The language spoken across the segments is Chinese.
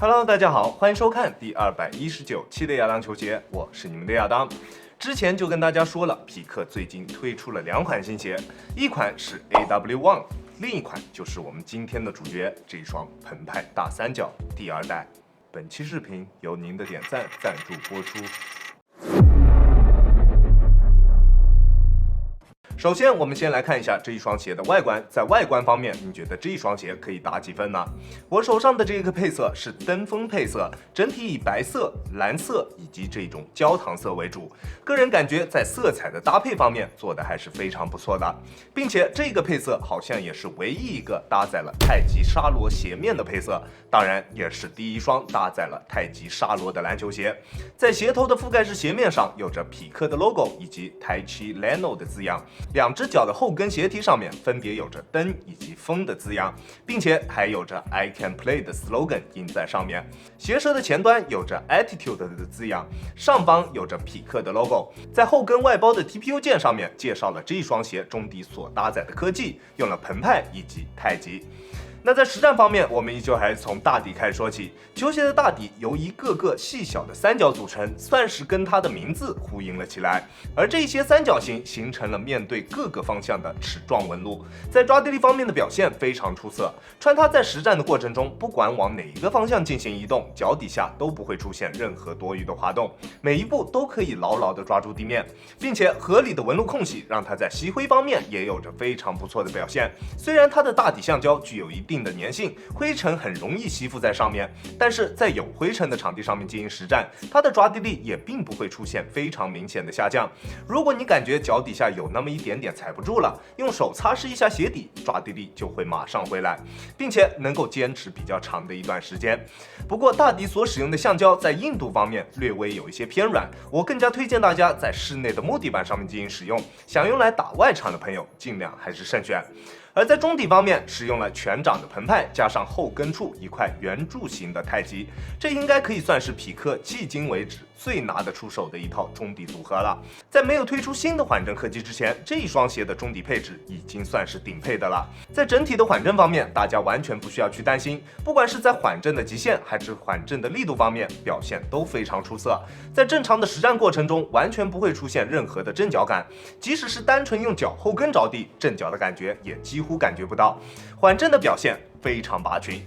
Hello， 大家好，欢迎收看第219期的亚当球鞋，我是你们的亚当。之前就跟大家说了，匹克最近推出了2款新鞋，一款是 AW One， 另一款就是我们今天的主角这一双澎湃大三角第2代。本期视频由您的点赞赞助播出。首先，我们先来看一下这一双鞋的外观。在外观方面，你觉得这一双鞋可以打几分呢？我手上的这个配色是登峰配色，整体以白色、蓝色以及这种焦糖色为主。个人感觉在色彩的搭配方面做的还是非常不错的，并且这个配色好像也是唯一一个搭载了太极沙罗鞋面的配色，当然也是第一双搭载了太极沙罗的篮球鞋。在鞋头的覆盖式鞋面上有着匹克的 logo 以及 Taichi Leno 的字样。2只脚的后跟鞋体上面分别有着灯以及风的字样，并且还有着 I can play 的 slogan 印在上面。鞋舌的前端有着 attitude 的字样，上方有着匹克的 logo。在后跟外包的 TPU 键上面介绍了这一双鞋中底所搭载的科技，用了澎湃以及太极。那在实战方面，我们依旧还是从大底开始说起。球鞋的大底由一个个细小的三角组成，算是跟它的名字呼应了起来。而这些三角形形成了面对各个方向的齿状纹路，在抓地力方面的表现非常出色。穿它在实战的过程中，不管往哪一个方向进行移动，脚底下都不会出现任何多余的滑动，每一步都可以牢牢地抓住地面，并且合理的纹路空隙让它在吸灰方面也有着非常不错的表现。虽然它的大底橡胶具有一定的粘性，灰尘很容易吸附在上面，但是在有灰尘的场地上面进行实战，它的抓地力也并不会出现非常明显的下降。如果你感觉脚底下有那么一点点踩不住了，用手擦拭一下鞋底，抓地力就会马上回来，并且能够坚持比较长的一段时间。不过大底所使用的橡胶在硬度方面略微有一些偏软，我更加推荐大家在室内的木地板上面进行使用，想用来打外场的朋友尽量还是慎选。而在中底方面，使用了全掌的澎湃，加上后跟处一块圆柱形的太极，这应该可以算是匹克迄今为止最拿得出手的一套中底组合了。在没有推出新的缓震科技之前，这一双鞋的中底配置已经算是顶配的了。在整体的缓震方面，大家完全不需要去担心，不管是在缓震的极限还是缓震的力度方面，表现都非常出色。在正常的实战过程中，完全不会出现任何的震脚感，即使是单纯用脚后跟着地，震脚的感觉也几乎感觉不到。缓震的表现非常拔群。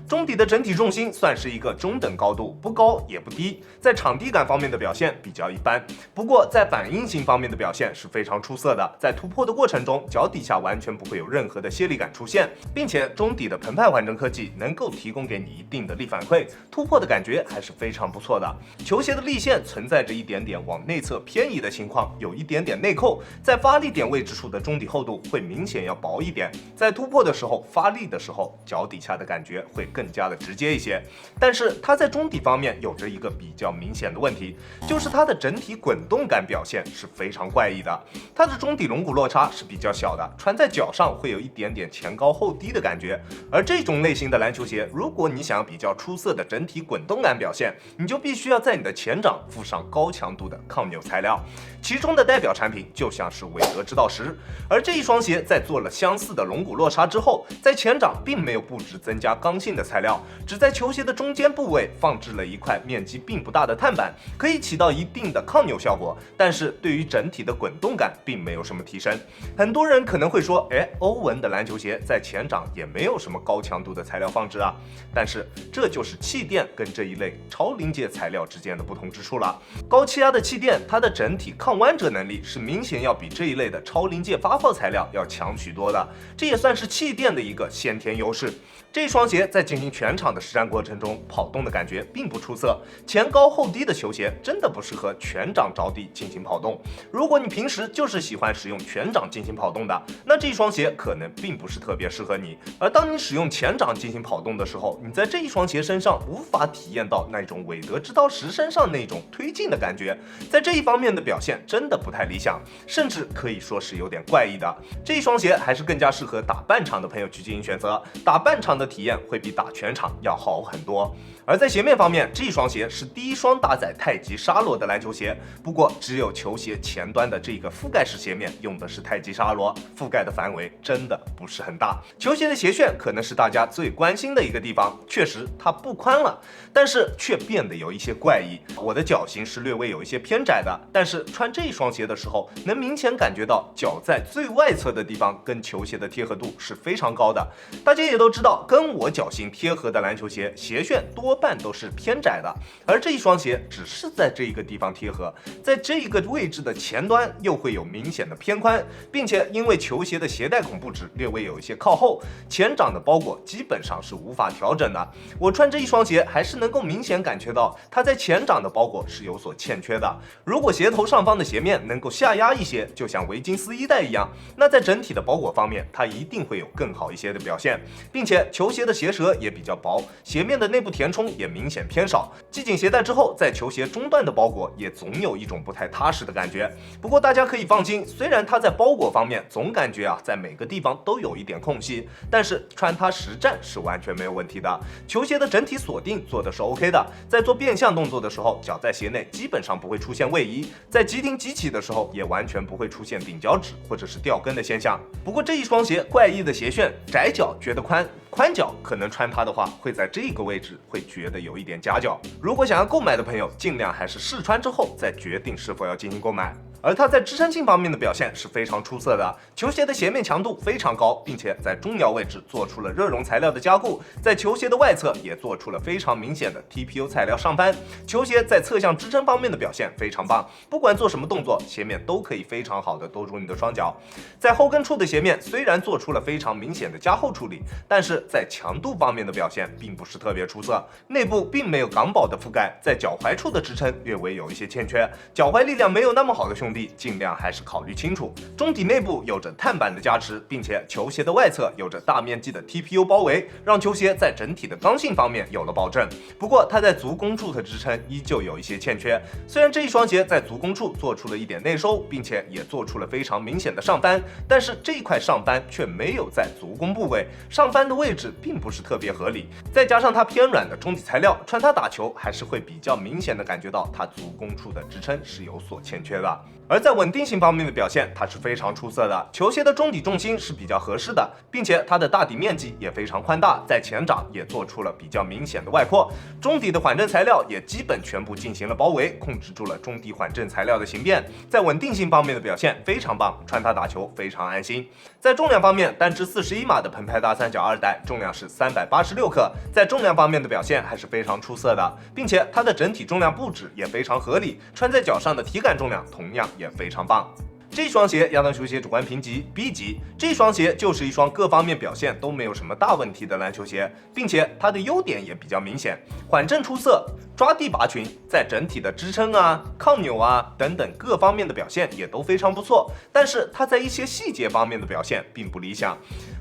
中底的整体重心算是一个中等高度，不高也不低，在场地感方面的表现比较一般，不过在反应性方面的表现是非常出色的。在突破的过程中，脚底下完全不会有任何的泄力感出现，并且中底的澎湃缓震科技能够提供给你一定的力反馈，突破的感觉还是非常不错的。球鞋的力线存在着一点点往内侧偏移的情况，有一点点内扣，在发力点位置处的中底厚度会明显要薄一点，在突破的时候发力的时候，脚底下的感觉会更加的直接一些。但是它在中底方面有着一个比较明显的问题，就是它的整体滚动感表现是非常怪异的。它的中底龙骨落差是比较小的，穿在脚上会有一点点前高后低的感觉。而这种类型的篮球鞋，如果你想要比较出色的整体滚动感表现，你就必须要在你的前掌附上高强度的抗扭材料，其中的代表产品就像是韦德之道10。而这一双鞋在做了相似的龙骨落差之后，在前掌并没有布置增加刚性的材料，只在球鞋的中间部位放置了一块面积并不大的碳板，可以起到一定的抗扭效果，但是对于整体的滚动感并没有什么提升。很多人可能会说，欧文的篮球鞋在前掌也没有什么高强度的材料放置啊，但是这就是气垫跟这一类超临界材料之间的不同之处了。高气压的气垫，它的整体抗弯折能力是明显要比这一类的超临界发泡材料要强许多的，这也算是气垫的一个先天优势。这双鞋在进行全场的实战过程中，跑动的感觉并不出色，前高后低的球鞋真的不适合全掌着地进行跑动。如果你平时就是喜欢使用全掌进行跑动的，那这双鞋可能并不是特别适合你。而当你使用前掌进行跑动的时候，你在这一双鞋身上无法体验到那种韦德之道10身上那种推进的感觉，在这一方面的表现真的不太理想，甚至可以说是有点怪异的。这一双鞋还是更加适合打半场的朋友去进行选择，打半场的体验会比打打全场要好很多。而在鞋面方面，这一双鞋是第一双搭载太极沙螺的篮球鞋，不过只有球鞋前端的这个覆盖式鞋面用的是太极沙螺，覆盖的范围真的不是很大。球鞋的鞋楦可能是大家最关心的一个地方，确实它不宽了，但是却变得有一些怪异。我的脚型是略微有一些偏窄的，但是穿这一双鞋的时候，能明显感觉到脚在最外侧的地方跟球鞋的贴合度是非常高的。大家也都知道，跟我脚型贴合的篮球鞋，鞋楦多半都是偏窄的，而这一双鞋只是在这一个地方贴合，在这一个位置的前端又会有明显的偏宽，并且因为球鞋的鞋带孔布置略微有一些靠后，前掌的包裹基本上是无法调整的。我穿这一双鞋还是能够明显感觉到它在前掌的包裹是有所欠缺的。如果鞋头上方的鞋面能够下压一些，就像维金斯一代一样，那在整体的包裹方面，它一定会有更好一些的表现，并且球鞋的鞋舌也比较薄，鞋面的内部填充也明显偏少。系紧鞋带之后，在球鞋中段的包裹也总有一种不太踏实的感觉。不过大家可以放心，虽然它在包裹方面总感觉在每个地方都有一点空隙，但是穿它实战是完全没有问题的。球鞋的整体锁定做的是 OK 的，在做变向动作的时候，脚在鞋内基本上不会出现位移，在急停急起的时候也完全不会出现顶脚趾或者是掉跟的现象。不过这一双鞋怪异的鞋楦，窄脚觉得宽，宽脚可能穿它的话会在这个位置会觉得有一点夹脚。如果想要购买的朋友，尽量还是试穿之后再决定是否要进行购买。而它在支撑性方面的表现是非常出色的，球鞋的鞋面强度非常高，并且在中摇位置做出了热熔材料的加固，在球鞋的外侧也做出了非常明显的 TPU 材料上翻。球鞋在侧向支撑方面的表现非常棒，不管做什么动作，鞋面都可以非常好的兜住你的双脚。在后跟处的鞋面虽然做出了非常明显的加厚处理，但是在强度方面的表现并不是特别出色，内部并没有港宝的覆盖，在脚踝处的支撑略微有一些欠缺，脚踝力量没有那么好的兄弟，尽量还是考虑清楚。中底内部有着碳板的加持，并且球鞋的外侧有着大面积的 TPU 包围，让球鞋在整体的刚性方面有了保证。不过它在足弓处的支撑依旧有一些欠缺，虽然这一双鞋在足弓处做出了一点内收，并且也做出了非常明显的上翻，但是这一块上翻却没有在足弓部位，上翻的位置并不是特别合理，再加上它偏软的中底材料，穿它打球还是会比较明显的感觉到它足弓处的支撑是有所欠缺的。而在稳定性方面的表现，它是非常出色的。球鞋的中底重心是比较合适的，并且它的大底面积也非常宽大，在前掌也做出了比较明显的外扩，中底的缓震材料也基本全部进行了包围，控制住了中底缓震材料的形变。在稳定性方面的表现非常棒，穿它打球非常安心。在重量方面，单支41码的澎湃大三角二代重量是386克，在重量方面的表现还是非常出色的，并且它的整体重量布置也非常合理，穿在脚上的体感重量同样也非常棒。这双鞋亚当球鞋主观评级 B 级，这双鞋就是一双各方面表现都没有什么大问题的篮球鞋，并且它的优点也比较明显，缓震出色，抓地拔群，在整体的支撑抗扭等等各方面的表现也都非常不错，但是它在一些细节方面的表现并不理想。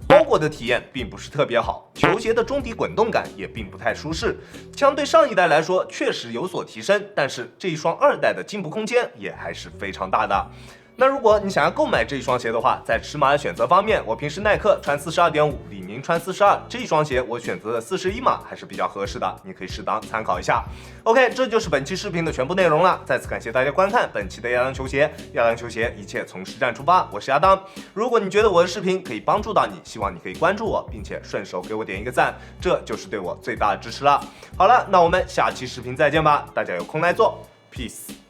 包裹的体验并不是特别好，球鞋的中底滚动感也并不太舒适，相对上一代来说确实有所提升，但是这一双二代的进步空间也还是非常大的。那如果你想要购买这一双鞋的话，在尺码的选择方面，我平时耐克穿42.5，李宁穿42，这一双鞋我选择的41码还是比较合适的，你可以适当参考一下。OK， 这就是本期视频的全部内容了。再次感谢大家观看本期的亚当球鞋，亚当球鞋一切从实战出发，我是亚当。如果你觉得我的视频可以帮助到你，希望你可以关注我，并且顺手给我点一个赞，这就是对我最大的支持了。好了，那我们下期视频再见吧，大家有空来做 ，peace。